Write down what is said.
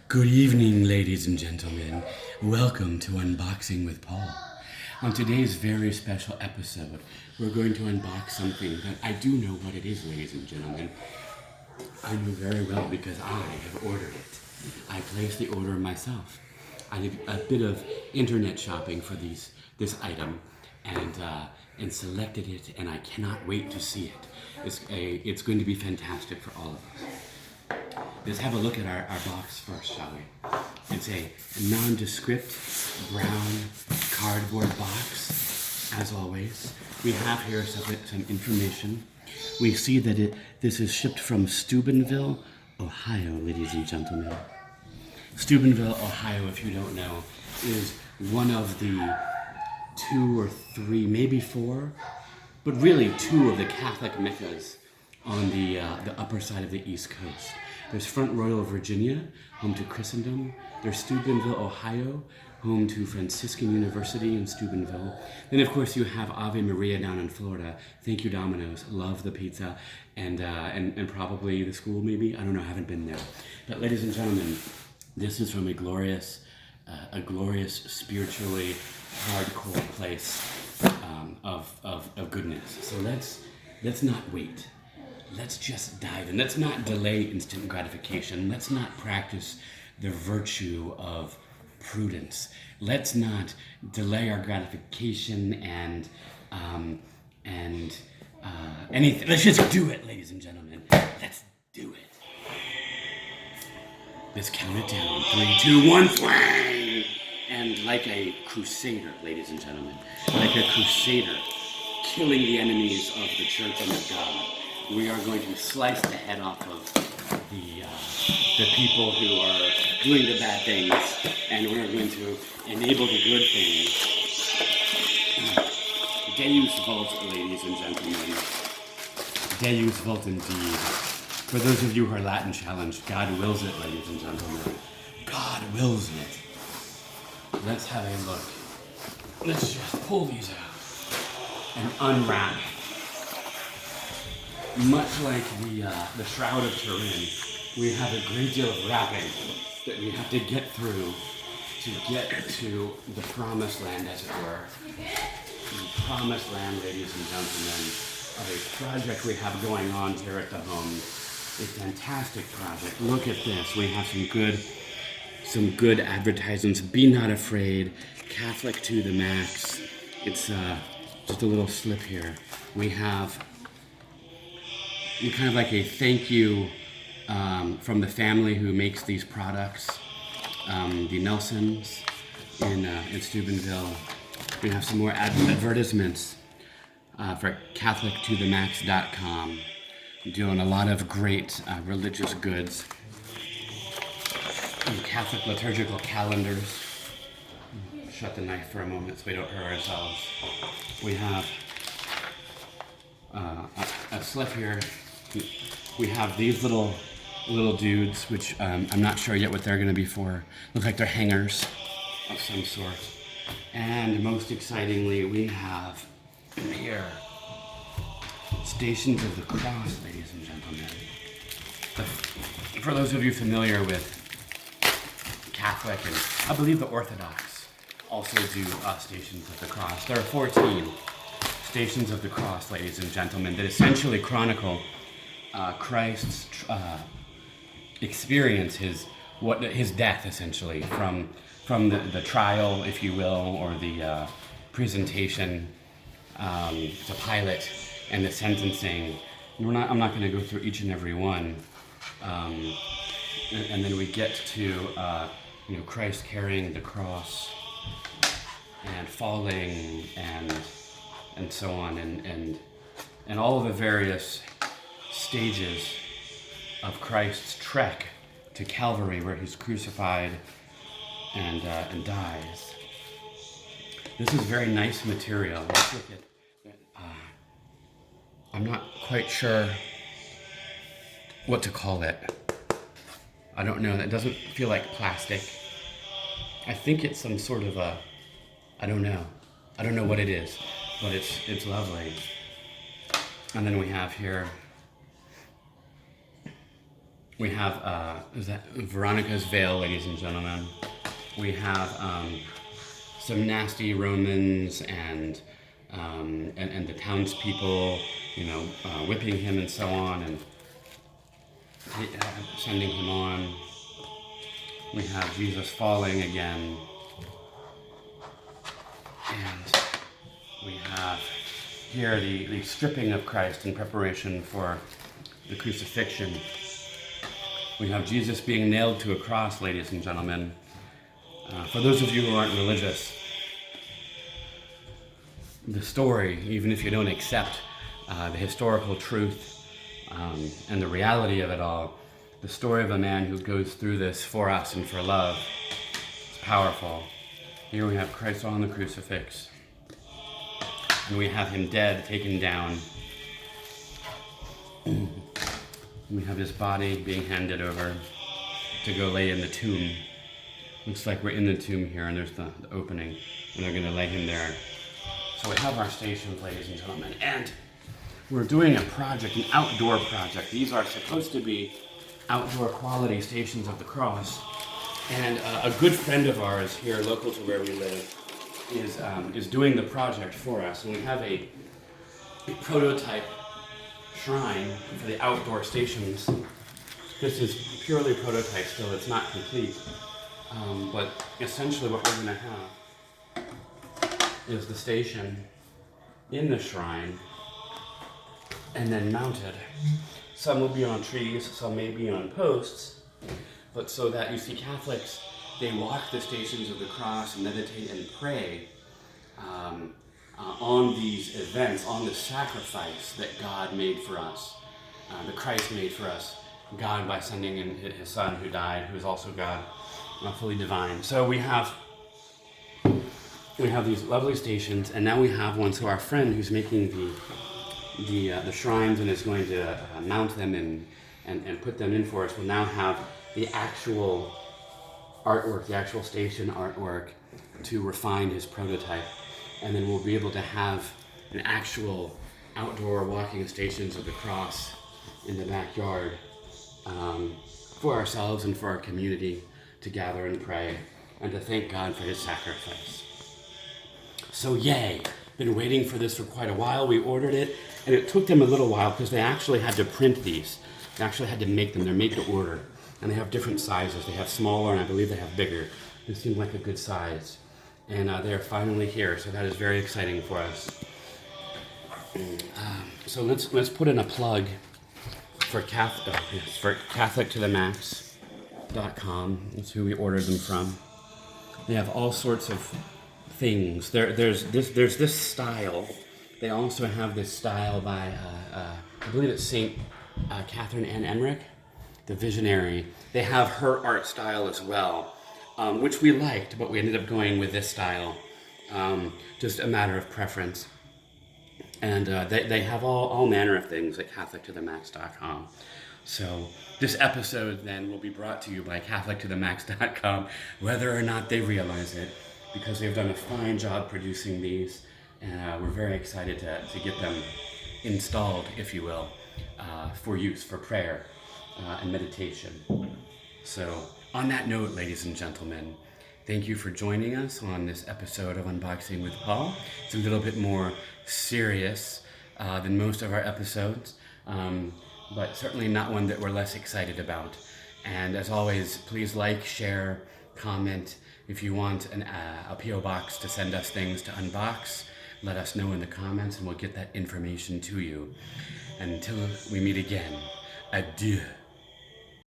Good evening, ladies and gentlemen. Welcome to Unboxing with Paul. On today's very special episode, we're going to unbox something that I do know what it is, ladies and gentlemen. I know very well because I have ordered it. I placed the order myself. I did a bit of internet shopping for this item and selected it, and I cannot wait to see it. It's going to be fantastic for all of us. Let's have a look at our box first, shall we? It's a nondescript brown cardboard box, as always. We have here some information. We see that this is shipped from Steubenville, Ohio, ladies and gentlemen. Steubenville, Ohio, if you don't know, is one of the 2 or 3, maybe 4, but really 2 of the Catholic meccas on the upper side of the East Coast. There's Front Royal, Virginia, home to Christendom. There's Steubenville, Ohio, home to Franciscan University in Steubenville. Then, of course, you have Ave Maria down in Florida. Thank you, Domino's. Love the pizza. And probably the school, maybe. I don't know. I haven't been there. But, ladies and gentlemen, this is from a glorious, spiritually hardcore place of goodness. So let's not wait. Let's just dive in. Let's not delay instant gratification. Let's not practice the virtue of prudence. Let's not delay our gratification and anything. Let's just do it, ladies and gentlemen. Let's do it. Let's count it down. 3, 2, 1, flang! And like a crusader, ladies and gentlemen, like a crusader killing the enemies of the church and of God, we are going to slice the head off of the people who are doing the bad things, and we're going to enable the good things. Deus vult, ladies and gentlemen. Deus vult indeed. For those of you who are Latin challenged, God wills it, ladies and gentlemen. God wills it. Let's have a look. Let's just pull these out and unwrap. Much like the Shroud of Turin, we have a great deal of wrapping that we have to get through to get to the promised land, as it were. The promised land, ladies and gentlemen, of a project we have going on here at the home. A fantastic project. Look at this. We have some good advertisements. Be not afraid. Catholic to the max. It's just a little slip here. We have kind of like a thank you from the family who makes these products, the Nelsons in Steubenville. We have some more advertisements for CatholicToTheMax.com, doing a lot of great religious goods. And Catholic liturgical calendars. Shut the knife for a moment so we don't hurt ourselves. We have a slip here. We have these little dudes, which I'm not sure yet what they're going to be for. Look like they're hangers of some sort. And most excitingly, we have here Stations of the Cross, ladies and gentlemen. For those of you familiar with Catholic, and I believe the Orthodox also do Stations of the Cross. There are 14 Stations of the Cross, ladies and gentlemen, that essentially chronicle Christ's experience, his death, essentially, from the trial, if you will, or the presentation to Pilate, and the sentencing. I'm not going to go through each and every one, and then we get to Christ carrying the cross and falling and so on, and all of the various stages of Christ's trek to Calvary, where he's crucified and dies. This is very nice material. Let's look at. I'm not quite sure what to call it. I don't know. It doesn't feel like plastic. I think it's some sort of I don't know. I don't know what it is, but it's lovely. And then we have here We have is that Veronica's veil, ladies and gentlemen. We have some nasty Romans and the townspeople, whipping him and so on, and sending him on. We have Jesus falling again, and we have here the stripping of Christ in preparation for the crucifixion. We have Jesus being nailed to a cross, ladies and gentlemen. For those of you who aren't religious, the story, even if you don't accept the historical truth and the reality of it all, the story of a man who goes through this for us and for love is powerful. Here we have Christ on the crucifix, and we have him dead, taken down. We have his body being handed over to go lay in the tomb. Looks like we're in the tomb here, and there's the opening, and they're going to lay him there. So we have our stations, ladies and gentlemen, and we're doing a project, an outdoor project. These are supposed to be outdoor quality stations of the cross, and a good friend of ours here, local to where we live, is doing the project for us, and we have a prototype shrine for the outdoor stations. This is purely prototype still, it's not complete. But essentially what we're going to have is the station in the shrine and then mounted. Some will be on trees, some may be on posts, but so that you see Catholics, they walk the stations of the cross and meditate and pray on these events, on the sacrifice that God made for us, that Christ made for us, God by sending in his Son who died, who is also God, fully divine. So we have these lovely stations, and now we have one. So our friend who's making the shrines and is going to mount them and put them in for us will now have the actual artwork, the actual station artwork to refine his prototype. And then we'll be able to have an actual outdoor walking stations of the cross in the backyard for ourselves and for our community to gather and pray and to thank God for his sacrifice. So yay, been waiting for this for quite a while. We ordered it, and it took them a little while because they actually had to print these. They actually had to make them. They're made to order, and they have different sizes. They have smaller, and I believe they have bigger. This seemed like a good size. And they're finally here, so that is very exciting for us. So let's put in a plug for CatholicToTheMax.com. That's who we ordered them from. They have all sorts of things. There's this style. They also have this style by I believe it's Saint Catherine Ann Emmerich, the visionary. They have her art style as well. Which we liked, but we ended up going with this style, just a matter of preference. And they have all manner of things at CatholicToTheMax.com. So this episode then will be brought to you by CatholicToTheMax.com, whether or not they realize it, because they've done a fine job producing these, and we're very excited to get them installed, if you will, for use, for prayer and meditation. So on that note, ladies and gentlemen, thank you for joining us on this episode of Unboxing with Paul. It's a little bit more serious than most of our episodes, but certainly not one that we're less excited about. And as always, please like, share, comment. If you want a P.O. box to send us things to unbox, let us know in the comments and we'll get that information to you. And until we meet again, adieu.